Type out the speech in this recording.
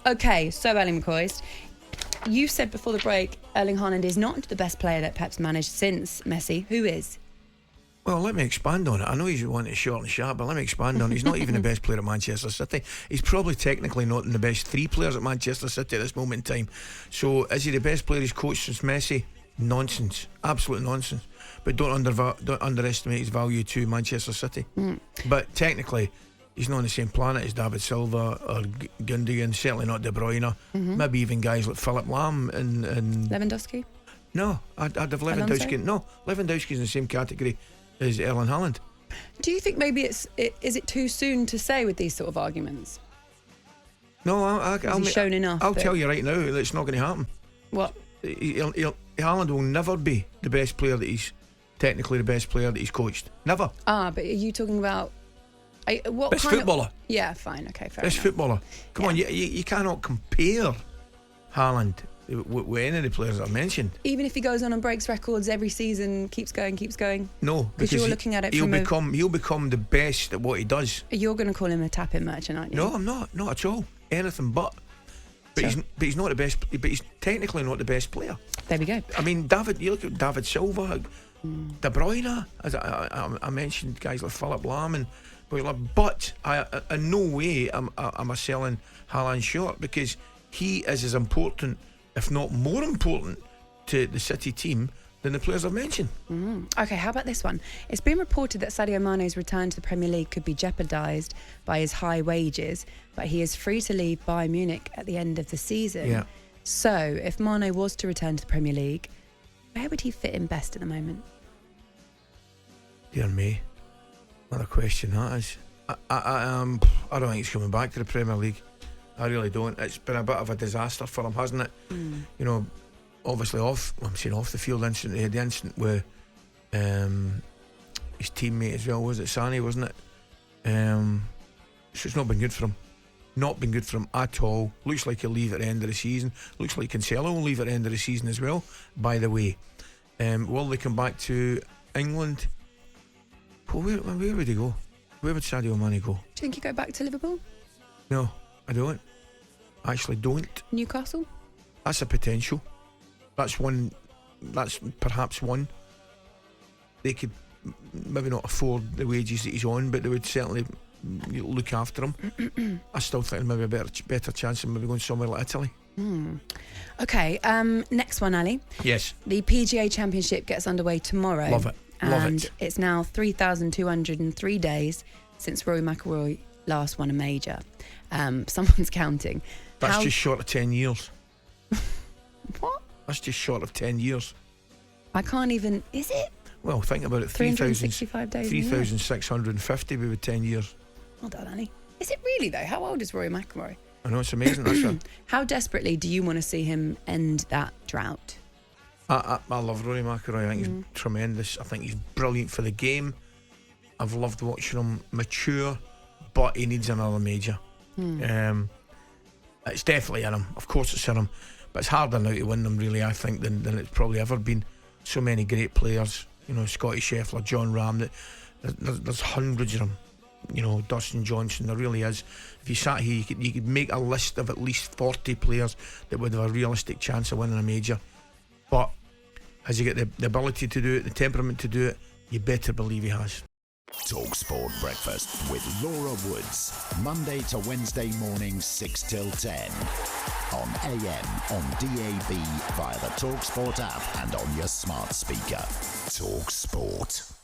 Okay, so Erling McCoist, you said before the break Erling Haaland is not the best player that Pep's managed since Messi. Who is? Well, let me expand on it. I know he's wanting to short and sharp, but let me expand on it. He's not even the best player at Manchester City. He's probably technically not in the best 3 players at Manchester City at this moment in time. So is he the best player he's coached since Messi? Nonsense. Absolute nonsense. But don't underestimate his value to Manchester City. But technically he's not on the same planet as David Silva or Gundogan, certainly not De Bruyne. Maybe even guys like Philip Lahm and Lewandowski? No, I'd have Lewandowski. Alonso? No, Lewandowski's in the same category as Erling Haaland. Do you think maybe is it too soon to say with these sort of arguments? No, Has he shown enough? I'll tell you right now that it's not going to happen. What? Haaland will never be the best player that he's technically the best player that he's coached. Never. But are you talking about what best kind footballer? Of, yeah, fine, okay, fair best enough. footballer. Come on, you cannot compare Haaland with any of the players I've mentioned. Even if he goes on and breaks records every season, keeps going. No, because you're looking at it he'll from he'll become the best at what he does. You're going to call him a tap-in merchant, aren't you? No, I'm not at all. Anything but. But he's not the best. But he's technically not the best player. There we go. I mean, you look at David Silva, De Bruyne. As I mentioned, guys like Philip Lahm, but in no way am I selling Haaland short, because he is as important, if not more important, to the City team than the players I've mentioned. Okay, how about this one? It's been reported that Sadio Mane's return to the Premier League could be jeopardised by his high wages, but he is free to leave Bayern Munich at the end of the season. Yeah. So, if Mane was to return to the Premier League, where would he fit in best at the moment? Dear me, what a question that is. I don't think he's coming back to the Premier League. I really don't. It's been a bit of a disaster for him, hasn't it? You know, obviously off the field incident. He had the incident with his teammate as well. Was it Sané, wasn't it? So it's not been good for him. Not been good for him at all. Looks like he'll leave at the end of the season. Looks like Cancelo will leave at the end of the season as well, by the way. Will they come back to England? Well, where would he go? Where would Sadio Mane go? Do you think he'd go back to Liverpool? No, I don't. I actually don't. Newcastle? That's a potential. That's one. That's perhaps one. They could maybe not afford the wages that he's on, but they would certainly look after him. I still think maybe a better chance of maybe going somewhere like Italy. Okay, next one, Ali. Yes. The PGA Championship gets underway tomorrow. Love it. And it's now 3,203 days since Rory McIlroy last won a major. Someone's counting. That's just short of 10 years. What? That's just short of 10 years. I can't even... Is it? Well, think about it. 365 days. 3,650 with 10 years. Well done, Annie. Is it really, though? How old is Rory McIlroy? I know, it's amazing. That's How desperately do you want to see him end that drought? I love Rory McIlroy. I think he's tremendous. I think he's brilliant for the game. I've loved watching him mature, but he needs another major. It's definitely in him. Of course it's in him. But it's harder now to win them, really, I think, than it's probably ever been. So many great players. You know, Scotty Scheffler, John Ram. There's hundreds of them. You know, Dustin Johnson. There really is. If you sat here, you could make a list of at least 40 players that would have a realistic chance of winning a major. But has he got the ability to do it, the temperament to do it? You better believe he has. talkSPORT Breakfast with Laura Woods, Monday to Wednesday mornings 6 till 10 on AM, on DAB, via the talkSPORT app and on your smart speaker. talkSPORT.